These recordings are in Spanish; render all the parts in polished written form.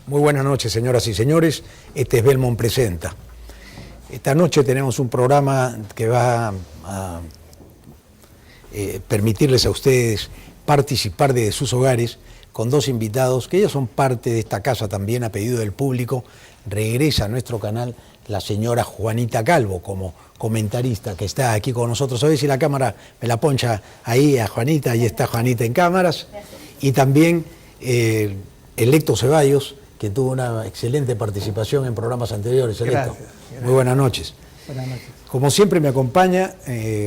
Muy buenas noches, señoras y señores. Este es Belmont Presenta. Esta noche tenemos un programa que va a permitirles a ustedes participar desde sus hogares con dos invitados, que ellos son parte de esta casa también a pedido del público. Regresa a nuestro canal la señora Juanita Calvo como comentarista, que está aquí con nosotros. A ver si la cámara me la poncha ahí a Juanita. Ahí está Juanita en cámaras. Y también Electo Ceballos, que tuvo una excelente participación en programas anteriores. Electo, gracias. Muy buenas noches. Buenas noches. Como siempre me acompaña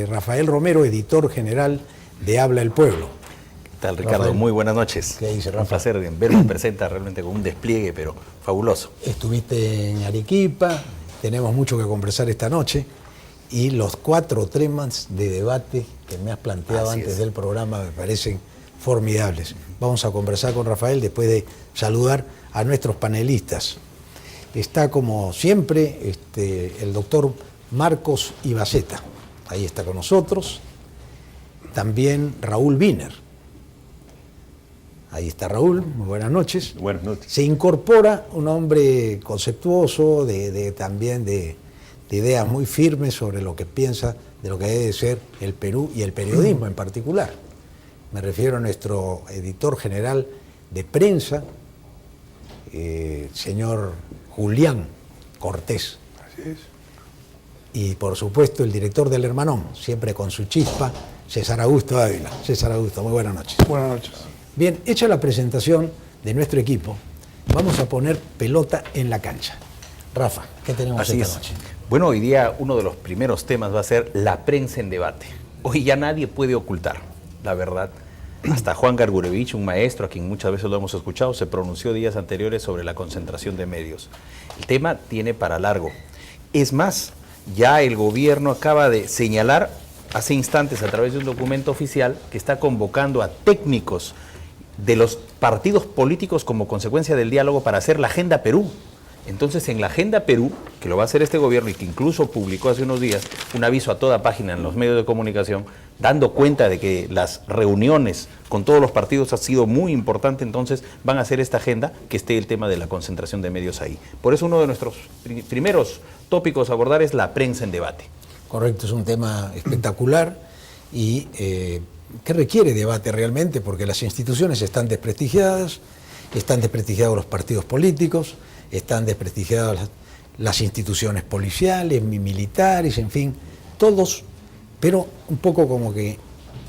Rafael Romero, editor general de Habla el Pueblo. ¿Qué tal, Ricardo? Rafael, muy buenas noches. ¿Qué dice, Rafa? Un placer vernos presenta realmente con un despliegue, pero fabuloso. Estuviste en Arequipa, tenemos mucho que conversar esta noche, y los 4 temas de debate que me has planteado antes del programa me parecen formidables. Vamos a conversar con Rafael después de saludar a nuestros panelistas. Está como siempre el doctor Marcos Ibaceta, ahí está con nosotros. También Raúl Wiener. Ahí está Raúl, muy buenas noches. Buenas noches. Se incorpora un hombre conceptuoso, también de ideas muy firmes sobre lo que piensa de lo que debe ser el Perú y el periodismo en particular. Me refiero a nuestro editor general de prensa, señor Julián Cortés. Así es. Y por supuesto el director del Hermanón, siempre con su chispa, César Augusto Ávila. César Augusto, muy buenas noches. Buenas noches. Bien, hecha la presentación de nuestro equipo, vamos a poner pelota en la cancha. Rafa, ¿qué tenemos esta noche? Bueno, hoy día uno de los primeros temas va a ser la prensa en debate. Hoy ya nadie puede ocultar la verdad. Hasta Juan Gargurevich, un maestro a quien muchas veces lo hemos escuchado, se pronunció días anteriores sobre la concentración de medios. El tema tiene para largo. Es más, ya el gobierno acaba de señalar hace instantes a través de un documento oficial que está convocando a técnicos de los partidos políticos como consecuencia del diálogo para hacer la Agenda Perú. Entonces, en la Agenda Perú, que lo va a hacer este gobierno y que incluso publicó hace unos días un aviso a toda página en los medios de comunicación, dando cuenta de que las reuniones con todos los partidos ha sido muy importante, entonces van a hacer esta agenda que esté el tema de la concentración de medios ahí. Por eso uno de nuestros primeros tópicos a abordar es la prensa en debate. Correcto, es un tema espectacular y que requiere debate realmente, porque las instituciones están desprestigiados los partidos políticos, están desprestigiadas las instituciones policiales, militares, en fin, todos, pero un poco como que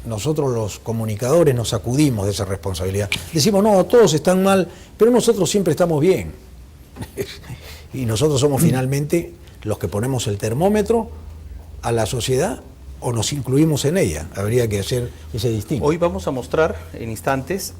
nosotros los comunicadores nos sacudimos de esa responsabilidad. Decimos, no, todos están mal, pero nosotros siempre estamos bien. Y nosotros somos finalmente los que ponemos el termómetro a la sociedad o nos incluimos en ella. Habría que hacer ese distingo. Hoy vamos a mostrar en instantes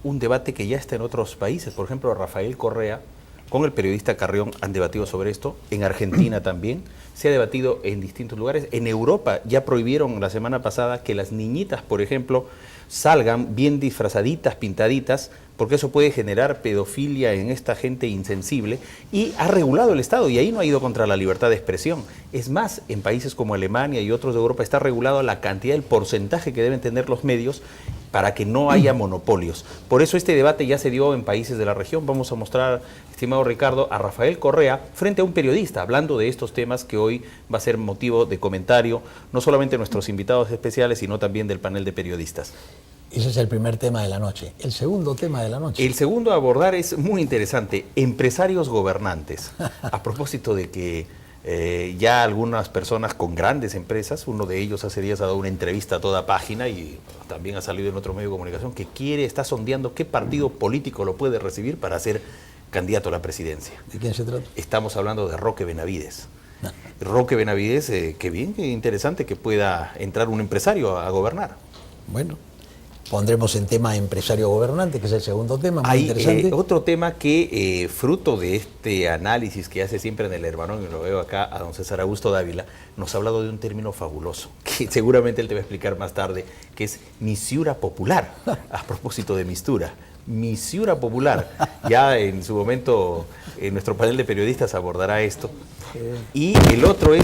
un debate que ya está en otros países. Por ejemplo, Rafael Correa con el periodista Carrión han debatido sobre esto. En Argentina también se ha debatido en distintos lugares. En Europa ya prohibieron la semana pasada que las niñitas, por ejemplo, salgan bien disfrazaditas, pintaditas, porque eso puede generar pedofilia en esta gente insensible, y ha regulado el Estado, y ahí no ha ido contra la libertad de expresión. Es más, en países como Alemania y otros de Europa está regulado la cantidad, el porcentaje que deben tener los medios para que no haya monopolios. Por eso este debate ya se dio en países de la región. Vamos a mostrar, estimado Ricardo, a Rafael Correa frente a un periodista hablando de estos temas que hoy va a ser motivo de comentario, no solamente nuestros invitados especiales, sino también del panel de periodistas. Ese es el primer tema de la noche. El segundo tema de la noche. El segundo a abordar es muy interesante, empresarios gobernantes. A propósito de que ya algunas personas con grandes empresas, uno de ellos hace días ha dado una entrevista a toda página y también ha salido en otro medio de comunicación, que está sondeando qué partido político lo puede recibir para ser candidato a la presidencia. ¿De quién se trata? Estamos hablando de Roque Benavides. Roque Benavides, qué bien, qué interesante que pueda entrar un empresario a gobernar. Bueno, pondremos en tema empresario gobernante, que es el segundo tema, muy interesante. Otro tema que, fruto de este análisis que hace siempre en el Hermanón, y lo veo acá a don César Augusto Dávila, nos ha hablado de un término fabuloso, que seguramente él te va a explicar más tarde, que es misiura popular, a propósito de mistura. Misiura popular. Ya en su momento nuestro panel de periodistas abordará esto. Y el otro es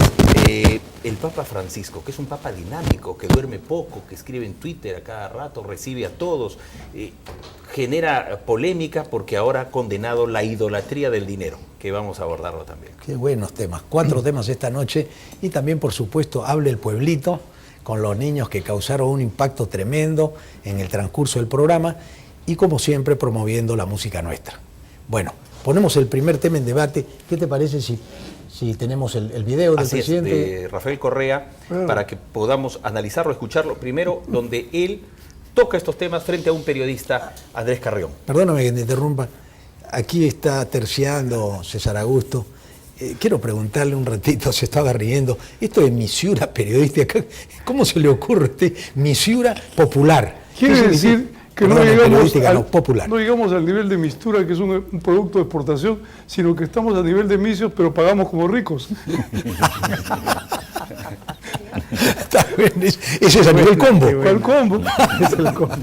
el Papa Francisco, que es un papa dinámico, que duerme poco, que escribe en Twitter a cada rato, recibe a todos, genera polémica porque ahora ha condenado la idolatría del dinero, que vamos a abordarlo también. Qué buenos temas, 4 temas esta noche, y también por supuesto hable el pueblito con los niños que causaron un impacto tremendo en el transcurso del programa, y como siempre promoviendo la música nuestra. Bueno, ponemos el primer tema en debate. ¿Qué te parece si tenemos el video del presidente? De Rafael Correa, para que podamos analizarlo, escucharlo primero, donde él toca estos temas frente a un periodista, Andrés Carrión. Perdóname que te interrumpa, aquí está terciando César Augusto. Quiero preguntarle un ratito, se estaba riendo, esto de misura periodística, ¿cómo se le ocurre este misura popular? Quiere decir que no llegamos al nivel de mistura, que es un producto de exportación, sino que estamos a nivel de misios, pero pagamos como ricos. Está bien, ese es a nivel combo. ¿Cuál combo? Es el combo.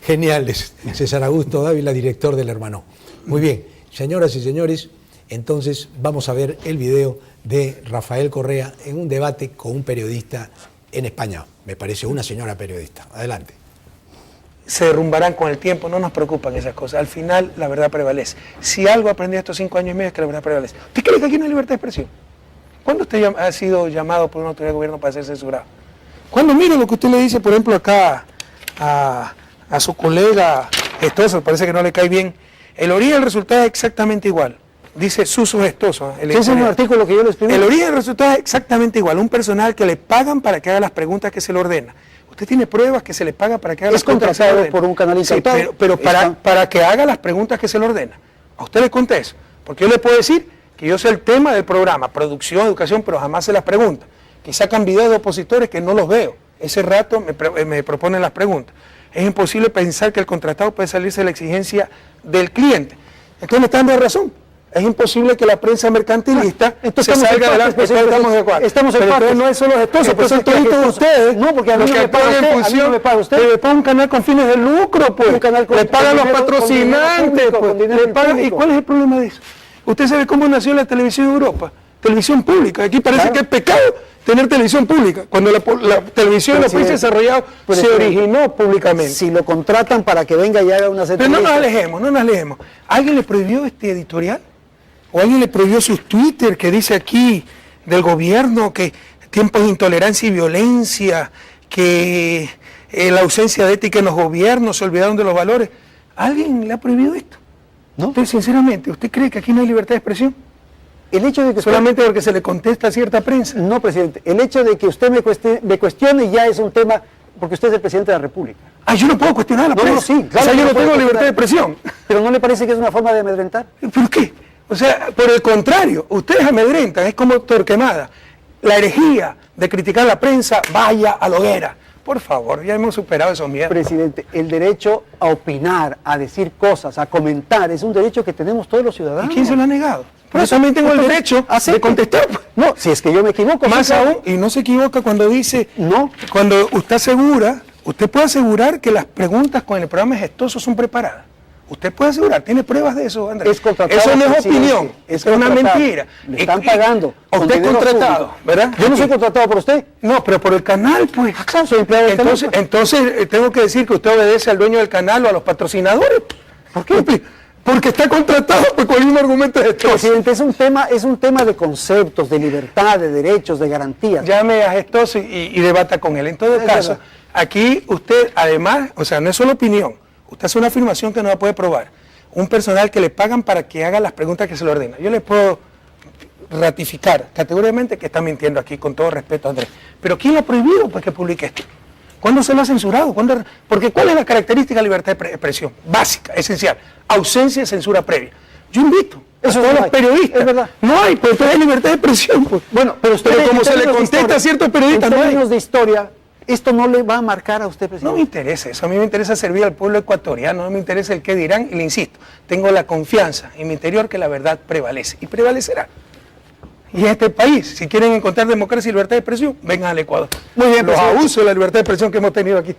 Genial, César Augusto Dávila, director del Hermano. Muy bien, señoras y señores, entonces vamos a ver el video de Rafael Correa en un debate con un periodista en España. Me parece una señora periodista. Adelante. Se derrumbarán con el tiempo, no nos preocupan esas cosas. Al final, la verdad prevalece. Si algo aprendí estos 5 años y medio es que la verdad prevalece. ¿Usted cree que aquí no hay libertad de expresión? ¿Cuándo usted ha sido llamado por una autoridad de gobierno para ser censurado? Cuando mire lo que usted le dice, por ejemplo, acá a su colega Gestoso, parece que no le cae bien, el origen del resultado es exactamente igual. Dice Suso Gestoso. Ese es un artículo que yo le escribí. El origen del resultado es exactamente igual. Un personal que le pagan para que haga las preguntas que se le ordena. Usted tiene pruebas que se le paga para que haga las preguntas que se le ordena. Es contratado por un canal incautado. Sí, pero para que haga las preguntas que se le ordena. A usted le conté eso. Porque yo le puedo decir que yo sé el tema del programa, producción, educación, pero jamás se las preguntas. Que sacan videos de opositores que no los veo. Ese rato me proponen las preguntas. Es imposible pensar que el contratado puede salirse de la exigencia del cliente. Entonces me están dando razón. Es imposible que la prensa mercantilista se salga adelante. Estamos de acuerdo. Estamos en pero no es solo Gestoso, pues son todos ustedes. No, porque a mí no me paga usted, a mí no me paga usted. Le paga un canal con fines de lucro, pues. Le pagan los patrocinantes, pues. ¿Y cuál es el problema de eso? Usted sabe cómo nació la televisión en Europa. Televisión pública. Aquí parece que es pecado tener televisión pública, cuando la televisión en los países desarrollados se originó públicamente. Si lo contratan para que venga y haga una serie. Pero no nos alejemos. ¿Alguien le prohibió este editorial? ¿O alguien le prohibió sus Twitter que dice aquí del gobierno que tiempos de intolerancia y violencia, que la ausencia de ética en los gobiernos, se olvidaron de los valores? ¿Alguien le ha prohibido esto? No. Usted, sinceramente, ¿usted cree que aquí no hay libertad de expresión? El hecho de que solamente porque se le contesta a cierta prensa. No, presidente. El hecho de que usted me cuestione ya es un tema, porque usted es el presidente de la República. Ah, yo no puedo cuestionar a la prensa. No, sí, o claro, sea, yo no tengo libertad de expresión. Pero ¿no le parece que es una forma de amedrentar? ¿Por qué? O sea, por el contrario, ustedes amedrentan, es como Torquemada. La herejía de criticar a la prensa, vaya a la hoguera. Por favor, ya hemos superado esos miedos. Presidente, el derecho a opinar, a decir cosas, a comentar, es un derecho que tenemos todos los ciudadanos. ¿Y quién se lo ha negado? Por eso también tengo el derecho de contestar. No, si es que yo me equivoco. Más aún, y no se equivoca cuando dice, no, cuando usted asegura, usted puede asegurar que las preguntas con el programa Gestoso son preparadas. Usted puede asegurar, tiene pruebas de eso, Andrés. Eso no es opinión, es una mentira. Le están pagando. Usted es contratado, público, ¿verdad? Yo no soy contratado por usted. No, pero por el canal, pues. Claro, soy empleado del canal. Entonces, tengo que decir que usted obedece al dueño del canal o a los patrocinadores. ¿Por qué? Porque está contratado, pues con el mismo argumento de Gestoso. Presidente, es un tema de conceptos, de libertad, de derechos, de garantías. Llame a Gestoso y debata con él. En todo caso, aquí usted, además, o sea, no es solo opinión. Usted hace una afirmación que no la puede probar. Un personal que le pagan para que haga las preguntas que se le ordenan. Yo le puedo ratificar categóricamente que está mintiendo aquí, con todo respeto, Andrés. Pero ¿quién lo ha prohibido pues, que publique esto? ¿Cuándo se lo ha censurado? Porque ¿cuál es la característica de la libertad de expresión? Básica, esencial. Ausencia de censura previa. Yo invito a todos los periodistas. Es verdad. No hay, pues entonces hay libertad de expresión. Pues. Bueno, pero como se le contesta a ciertos periodistas, en términos de historia, ¿esto no le va a marcar a usted, presidente? No me interesa eso, a mí me interesa servir al pueblo ecuatoriano, no me interesa el qué dirán, y le insisto, tengo la confianza en mi interior que la verdad prevalece, y prevalecerá. Y en este país, si quieren encontrar democracia y libertad de expresión, vengan al Ecuador. Muy bien, los abusos de la libertad de expresión que hemos tenido aquí.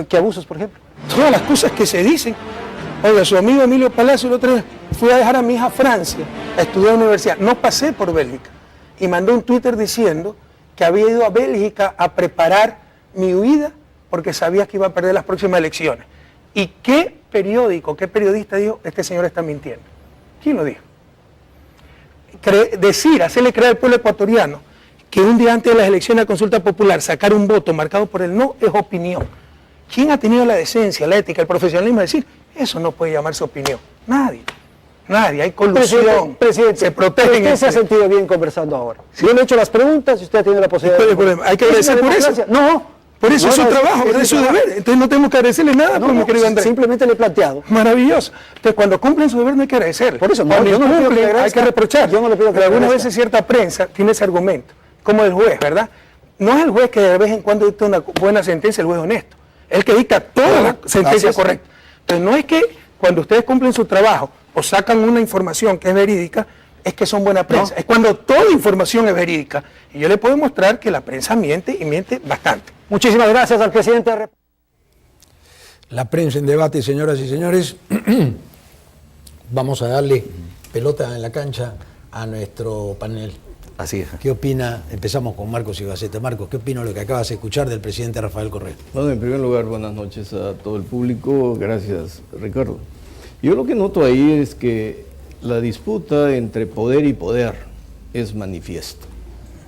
¿Qué abusos, por ejemplo? Todas las cosas que se dicen. Oiga, su amigo Emilio Palacio el otro día fui a dejar a mi hija a Francia a estudiar en la universidad. No pasé por Bélgica. Y mandé un Twitter diciendo que había ido a Bélgica a preparar mi huida porque sabía que iba a perder las próximas elecciones. ¿Y qué periódico, qué periodista dijo, este señor está mintiendo? ¿Quién lo dijo? Hacerle creer al pueblo ecuatoriano que un día antes de las elecciones de consulta popular sacar un voto marcado por el no es opinión. ¿Quién ha tenido la decencia, la ética, el profesionalismo de decir, eso no puede llamarse opinión? Nadie. Nadie, hay colusión, Presidente, se protegen. Usted se ha sentido bien conversando ahora. ¿Sí? Yo le he hecho las preguntas y usted ha tenido la posibilidad. ¿Cuál es el problema? ¿Hay que agradecer por eso? No. Por eso es su trabajo, es su deber. Entonces no tenemos que agradecerle nada, mi querido Andrés. Simplemente le he planteado. Maravilloso. Entonces cuando cumplen su deber no hay que agradecer. Por eso, cuando yo no le pido que cumplen, hay agradezca. que reprochar. Yo no le pido que Pero algunas agradezca. veces cierta prensa tiene ese argumento, como el juez, ¿verdad? No es el juez que de vez en cuando dicta una buena sentencia, el juez honesto. Es el que dicta toda la sentencia correcta. Entonces no es que cuando ustedes cumplen su trabajo o sacan una información que es verídica, es que son buena prensa. No. Es cuando toda información es verídica. Y yo le puedo mostrar que la prensa miente y miente bastante. Muchísimas gracias al presidente de la República. La prensa en debate, señoras y señores. Vamos a darle pelota en la cancha a nuestro panel. Así es. ¿Qué opina? Empezamos con Marcos Ibaceta. Marcos, ¿qué opina de lo que acabas de escuchar del presidente Rafael Correa? Bueno, en primer lugar, buenas noches a todo el público. Gracias, Ricardo. Yo lo que noto ahí es que la disputa entre poder y poder es manifiesta.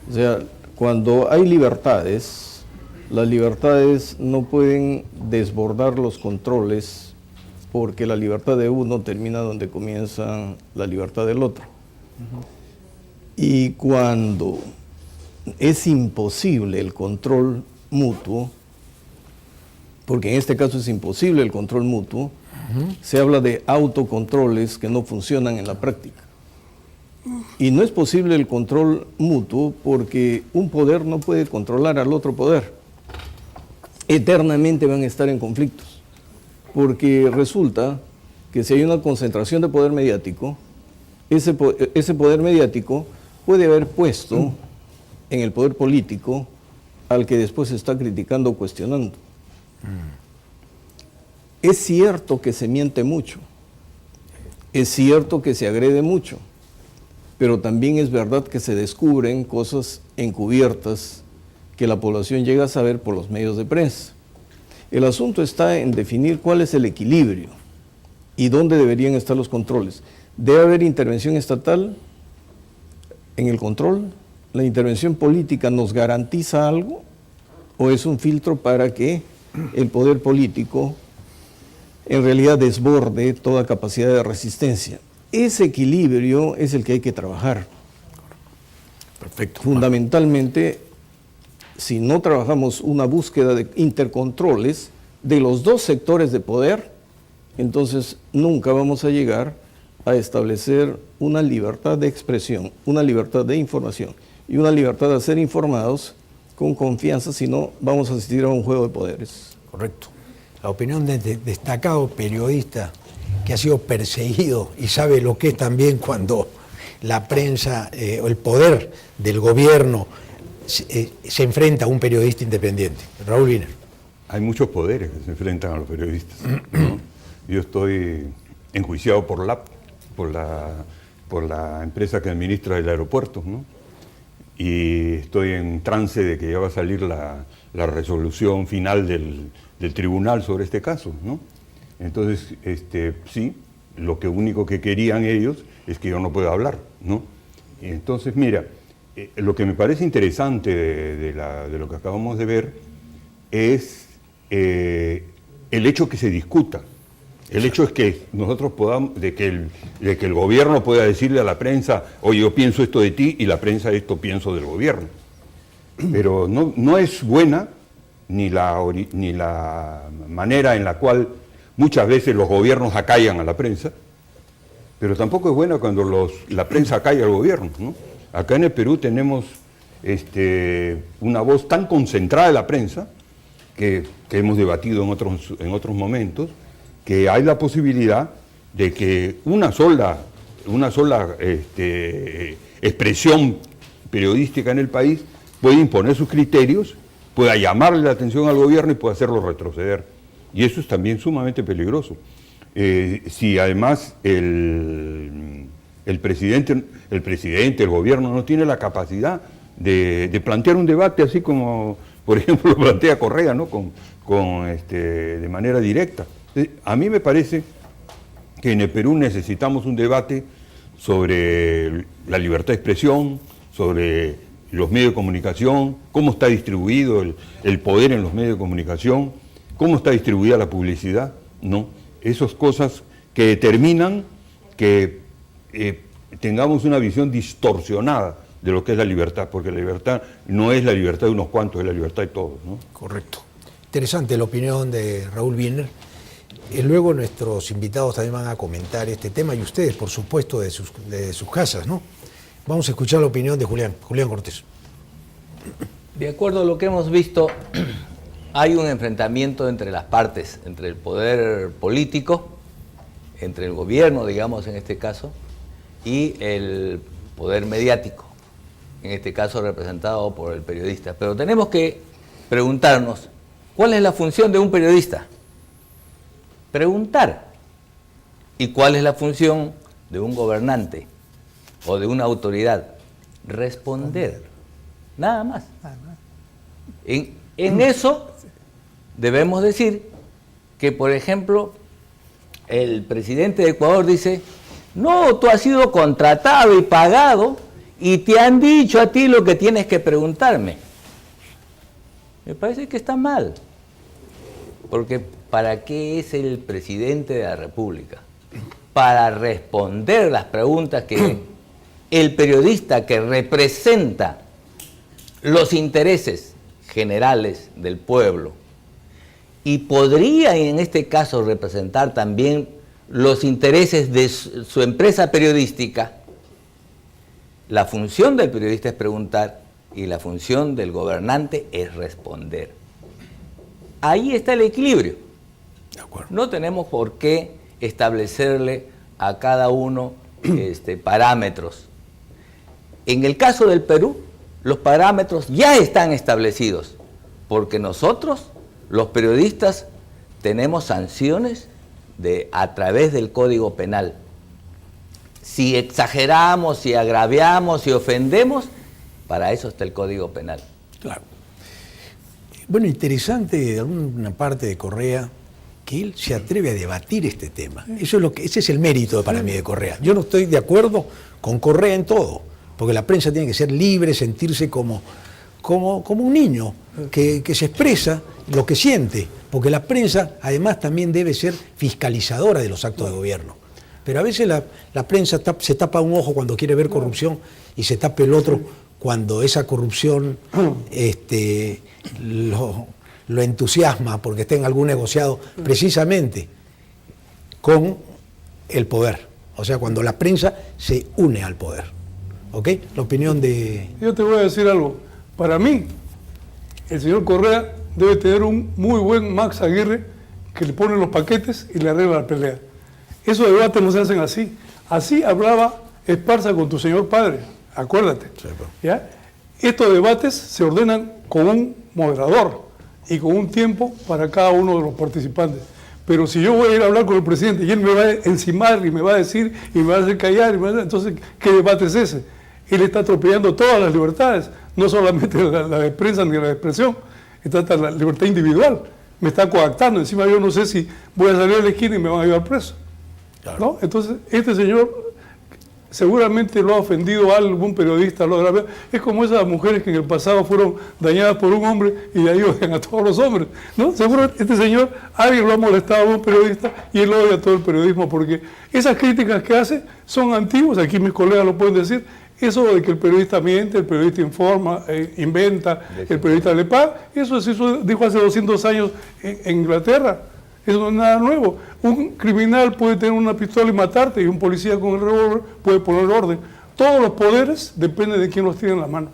O sea, cuando hay libertades, las libertades no pueden desbordar los controles porque la libertad de uno termina donde comienza la libertad del otro. Y cuando es imposible el control mutuo, porque en este caso es imposible el control mutuo, se habla de autocontroles que no funcionan en la práctica. Y no es posible el control mutuo porque un poder no puede controlar al otro poder. Eternamente van a estar en conflictos, porque resulta que si hay una concentración de poder mediático, ese poder mediático puede haber puesto en el poder político al que después se está criticando o cuestionando. Es cierto que se miente mucho, es cierto que se agrede mucho, pero también es verdad que se descubren cosas encubiertas que la población llega a saber por los medios de prensa. El asunto está en definir cuál es el equilibrio y dónde deberían estar los controles. ¿Debe haber intervención estatal en el control? ¿La intervención política nos garantiza algo? ¿O es un filtro para que el poder político en realidad desborde toda capacidad de resistencia? Ese equilibrio es el que hay que trabajar. Perfecto. Fundamentalmente, si no trabajamos una búsqueda de intercontroles de los dos sectores de poder, entonces nunca vamos a llegar a establecer una libertad de expresión, una libertad de información y una libertad de ser informados con confianza, si no vamos a asistir a un juego de poderes. Correcto. La opinión de destacado periodista que ha sido perseguido y sabe lo que es también cuando la prensa o el poder del gobierno se enfrenta a un periodista independiente. Raúl Wiener. Hay muchos poderes que se enfrentan a los periodistas, ¿no? Yo estoy enjuiciado por la empresa que administra el aeropuerto, ¿no? Y estoy en trance de que ya va a salir la resolución final del tribunal sobre este caso, ¿no? Entonces, sí, lo único que querían ellos es que yo no pueda hablar, ¿no? Entonces, mira, lo que me parece interesante de lo que acabamos de ver es el hecho que se discuta. El hecho es que nosotros podamos, de que el gobierno pueda decirle a la prensa, oye, yo pienso esto de ti, y la prensa esto pienso del gobierno. Pero no es buena ni la manera en la cual muchas veces los gobiernos acallan a la prensa, pero tampoco es buena cuando la prensa acalla al gobierno, ¿no? Acá en el Perú tenemos una voz tan concentrada de la prensa, que hemos debatido en otros momentos, que hay la posibilidad de que una sola expresión periodística en el país puede imponer sus criterios, pueda llamarle la atención al gobierno y pueda hacerlo retroceder. Y eso es también sumamente peligroso. si además el presidente, el gobierno no tiene la capacidad de plantear un debate así como, por ejemplo, lo plantea Correa, ¿no? De manera directa. A mí me parece que en el Perú necesitamos un debate sobre la libertad de expresión, sobre los medios de comunicación, cómo está distribuido el poder en los medios de comunicación, cómo está distribuida la publicidad, ¿no? Esas cosas que determinan que tengamos una visión distorsionada de lo que es la libertad, porque la libertad no es la libertad de unos cuantos, es la libertad de todos, ¿no? Correcto. Interesante la opinión de Raúl Wiener. Luego nuestros invitados también van a comentar este tema y ustedes, por supuesto, de sus casas, ¿no? Vamos a escuchar la opinión de Julián Cortés. De acuerdo a lo que hemos visto, hay un enfrentamiento entre las partes, entre el poder político, entre el gobierno, digamos en este caso, y el poder mediático, en este caso representado por el periodista. Pero tenemos que preguntarnos, ¿cuál es la función de un periodista? Preguntar. ¿Y cuál es la función de un gobernante o de una autoridad? Responder. Nada más. En eso debemos decir que, por ejemplo, el presidente de Ecuador dice, no, tú has sido contratado y pagado y te han dicho a ti lo que tienes que preguntarme. Me parece que está mal, porque ¿para qué es el presidente de la República? Para responder las preguntas que el periodista que representa los intereses generales del pueblo y podría en este caso representar también los intereses de su empresa periodística. La función del periodista es preguntar y la función del gobernante es responder. Ahí está el equilibrio. De acuerdo. No tenemos por qué establecerle a cada uno parámetros. En el caso del Perú, los parámetros ya están establecidos, porque nosotros, los periodistas, tenemos sanciones a través del Código Penal. Si exageramos, si agraviamos, si ofendemos, para eso está el Código Penal. Claro. Bueno, interesante de alguna parte de Correa que él se atreve a debatir este tema. Ese es el mérito para mí de Correa. Yo no estoy de acuerdo con Correa en todo, porque la prensa tiene que ser libre, sentirse como un niño que se expresa lo que siente, porque la prensa además también debe ser fiscalizadora de los actos de gobierno. Pero a veces la prensa se tapa un ojo cuando quiere ver corrupción y se tapa el otro cuando esa corrupción lo entusiasma porque está en algún negociado precisamente con el poder. O sea, cuando la prensa se une al poder. ¿Ok? La opinión de... Yo te voy a decir algo. Para mí, el señor Correa debe tener un muy buen Max Aguirre que le pone los paquetes y le arregla la pelea. Esos debates no se hacen así. Así hablaba Esparza con tu señor padre, acuérdate. Sí, pues. ¿Ya? Estos debates se ordenan con un moderador y con un tiempo para cada uno de los participantes. Pero si yo voy a ir a hablar con el presidente y él me va a encimar y me va a decir y me va a hacer callar, entonces, ¿qué debate es ese? Él está atropellando todas las libertades, no solamente la de prensa ni la de expresión, está hasta la libertad individual. Me está coactando, encima yo no sé si voy a salir a la esquina y me van a llevar preso. Claro. ¿No? Entonces, este señor seguramente lo ha ofendido a algún periodista. Es como esas mujeres que en el pasado fueron dañadas por un hombre y de ahí odian a todos los hombres, ¿no? Seguro este señor, alguien lo ha molestado a un periodista y él odia a todo el periodismo porque esas críticas que hace son antiguas, aquí mis colegas lo pueden decir, eso de que el periodista miente, el periodista informa, inventa, el periodista le paga, eso dijo hace 200 años en Inglaterra. Eso no es nada nuevo. Un criminal puede tener una pistola y matarte y un policía con el revólver puede poner orden. Todos los poderes dependen de quién los tiene en la mano.